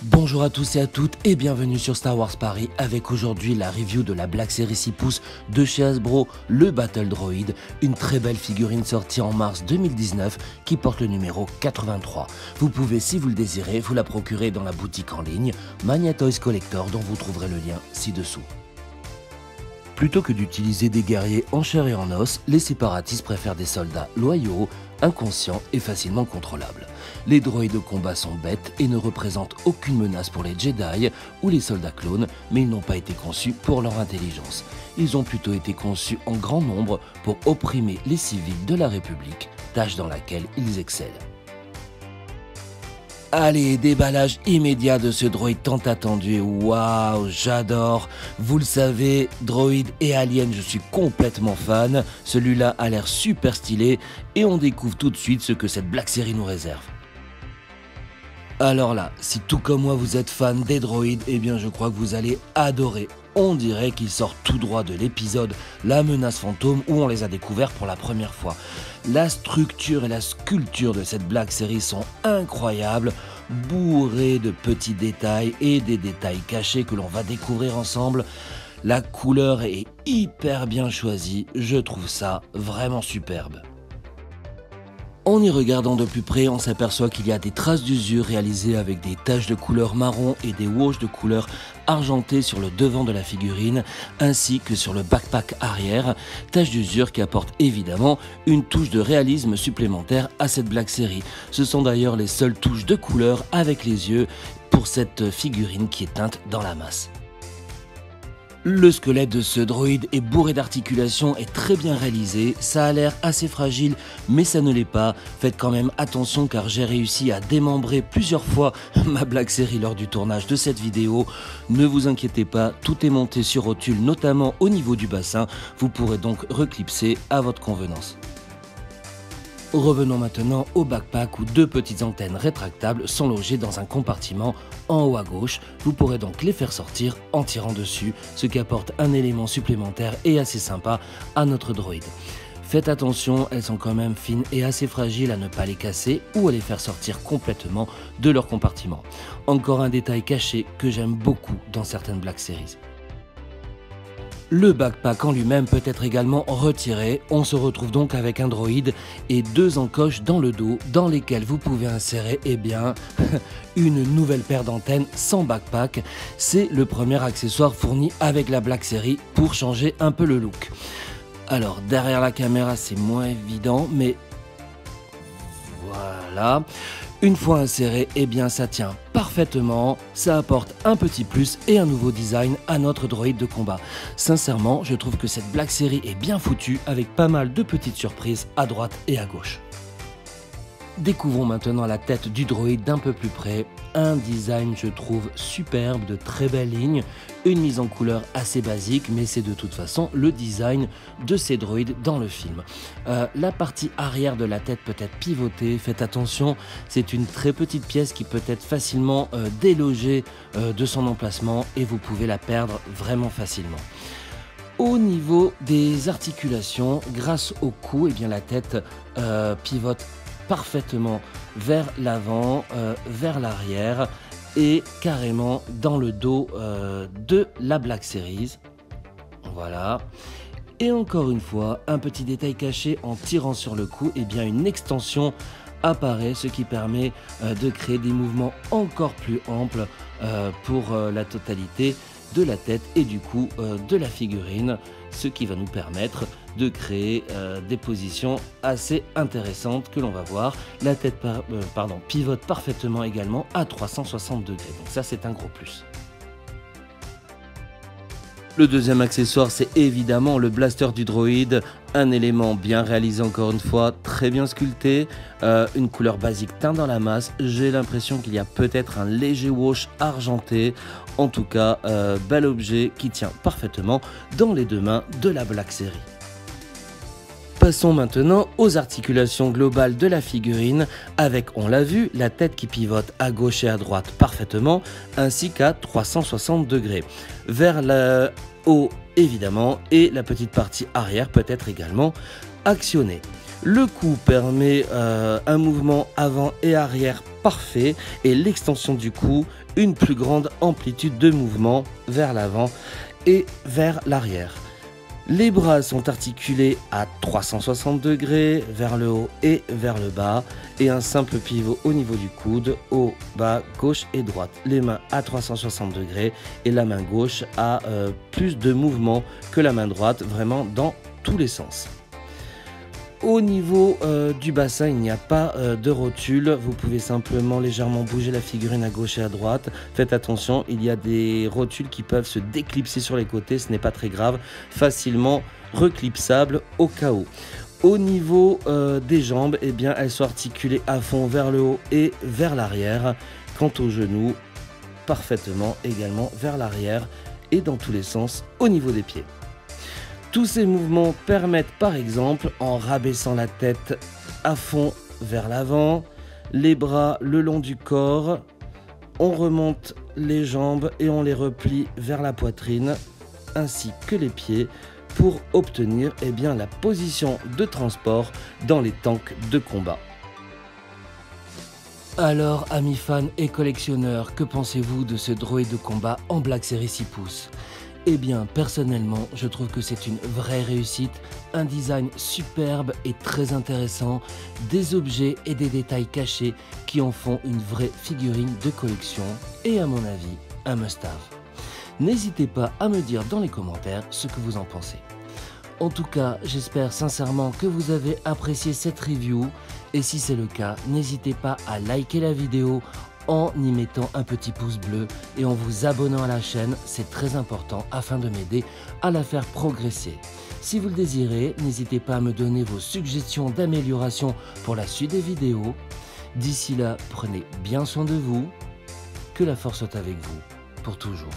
Bonjour à tous et à toutes et bienvenue sur Star Wars Paris avec aujourd'hui la review de la Black Series 6 pouces de chez Hasbro, le Battle Droid, une très belle figurine sortie en mars 2019 qui porte le numéro 83. Vous pouvez, si vous le désirez, vous la procurer dans la boutique en ligne Mania Toys Collector dont vous trouverez le lien ci-dessous. Plutôt que d'utiliser des guerriers en chair et en os, les séparatistes préfèrent des soldats loyaux, inconscients et facilement contrôlables. Les droïdes de combat sont bêtes et ne représentent aucune menace pour les Jedi ou les soldats clones, mais ils n'ont pas été conçus pour leur intelligence. Ils ont plutôt été conçus en grand nombre pour opprimer les civils de la République, tâche dans laquelle ils excellent. Allez, déballage immédiat de ce droïde tant attendu, waouh, j'adore. Vous le savez, droïde et alien, je suis complètement fan. Celui-là a l'air super stylé et on découvre tout de suite ce que cette Black Series nous réserve. Alors là, si tout comme moi vous êtes fan des droïdes, eh bien je crois que vous allez adorer. On dirait qu'ils sortent tout droit de l'épisode La Menace Fantôme où on les a découverts pour la première fois. La structure et la sculpture de cette Black Series sont incroyables, bourrées de petits détails et des détails cachés que l'on va découvrir ensemble. La couleur est hyper bien choisie, je trouve ça vraiment superbe. En y regardant de plus près, on s'aperçoit qu'il y a des traces d'usure réalisées avec des taches de couleur marron et des washes de couleur argentée sur le devant de la figurine, ainsi que sur le backpack arrière, taches d'usure qui apportent évidemment une touche de réalisme supplémentaire à cette Black Series. Ce sont d'ailleurs les seules touches de couleur avec les yeux pour cette figurine qui est teinte dans la masse. Le squelette de ce droïde est bourré d'articulations et très bien réalisé, ça a l'air assez fragile mais ça ne l'est pas, faites quand même attention car j'ai réussi à démembrer plusieurs fois ma Black Series lors du tournage de cette vidéo. Ne vous inquiétez pas, tout est monté sur rotule notamment au niveau du bassin, vous pourrez donc reclipser à votre convenance. Revenons maintenant au backpack où deux petites antennes rétractables sont logées dans un compartiment en haut à gauche. Vous pourrez donc les faire sortir en tirant dessus, ce qui apporte un élément supplémentaire et assez sympa à notre droïde. Faites attention, elles sont quand même fines et assez fragiles à ne pas les casser ou à les faire sortir complètement de leur compartiment. Encore un détail caché que j'aime beaucoup dans certaines Black Series. Le backpack en lui-même peut être également retiré, on se retrouve donc avec un droïde et deux encoches dans le dos dans lesquelles vous pouvez insérer une nouvelle paire d'antennes sans backpack. C'est le premier accessoire fourni avec la Black Series pour changer un peu le look. Alors derrière la caméra c'est moins évident mais voilà. Une fois inséré, eh bien ça tient parfaitement, ça apporte un petit plus et un nouveau design à notre droïde de combat. Sincèrement, je trouve que cette Black Series est bien foutue avec pas mal de petites surprises à droite et à gauche. Découvrons maintenant la tête du droïde d'un peu plus près. Un design, je trouve, superbe, de très belles lignes, une mise en couleur assez basique, mais c'est de toute façon le design de ces droïdes dans le film. La partie arrière de la tête peut être pivotée, faites attention, c'est une très petite pièce qui peut être facilement délogée de son emplacement et vous pouvez la perdre vraiment facilement. Au niveau des articulations, grâce au cou, eh bien, la tête pivote parfaitement vers l'avant, vers l'arrière et carrément dans le dos de la Black Series. Voilà. Et encore une fois, un petit détail caché en tirant sur le cou, et bien une extension apparaît, ce qui permet de créer des mouvements encore plus amples pour la totalité de la tête et du cou de la figurine, ce qui va nous permettre de créer des positions assez intéressantes que l'on va voir. La tête pivote parfaitement également à 360 degrés, donc ça c'est un gros plus. Le deuxième accessoire, c'est évidemment le blaster du droïde, un élément bien réalisé encore une fois, très bien sculpté, une couleur basique teinte dans la masse. J'ai l'impression qu'il y a peut-être un léger wash argenté, en tout cas bel objet qui tient parfaitement dans les deux mains de la Black Series. Passons maintenant aux articulations globales de la figurine avec, on l'a vu, la tête qui pivote à gauche et à droite parfaitement ainsi qu'à 360 degrés. Vers le haut évidemment et la petite partie arrière peut être également actionnée. Le cou permet un mouvement avant et arrière parfait et l'extension du cou une plus grande amplitude de mouvement vers l'avant et vers l'arrière. Les bras sont articulés à 360 degrés vers le haut et vers le bas et un simple pivot au niveau du coude, haut, bas, gauche et droite. Les mains à 360 degrés et la main gauche a plus de mouvement que la main droite, vraiment dans tous les sens. Au niveau du bassin, il n'y a pas de rotule, vous pouvez simplement légèrement bouger la figurine à gauche et à droite. Faites attention, il y a des rotules qui peuvent se déclipser sur les côtés, ce n'est pas très grave, facilement reclipsable au cas où. Au niveau des jambes, eh bien, elles sont articulées à fond vers le haut et vers l'arrière. Quant aux genoux, parfaitement également vers l'arrière et dans tous les sens au niveau des pieds. Tous ces mouvements permettent par exemple, en rabaissant la tête à fond vers l'avant, les bras le long du corps, on remonte les jambes et on les replie vers la poitrine, ainsi que les pieds, pour obtenir la position de transport dans les tanks de combat. Alors, amis fans et collectionneurs, que pensez-vous de ce droïde de combat en Black Series 6 pouces ? Eh bien, personnellement, je trouve que c'est une vraie réussite, un design superbe et très intéressant, des objets et des détails cachés qui en font une vraie figurine de collection et à mon avis, un must-have. N'hésitez pas à me dire dans les commentaires ce que vous en pensez. En tout cas, j'espère sincèrement que vous avez apprécié cette review et si c'est le cas, n'hésitez pas à liker la vidéo en y mettant un petit pouce bleu et en vous abonnant à la chaîne, c'est très important afin de m'aider à la faire progresser. Si vous le désirez, n'hésitez pas à me donner vos suggestions d'amélioration pour la suite des vidéos. D'ici là, prenez bien soin de vous, que la force soit avec vous pour toujours.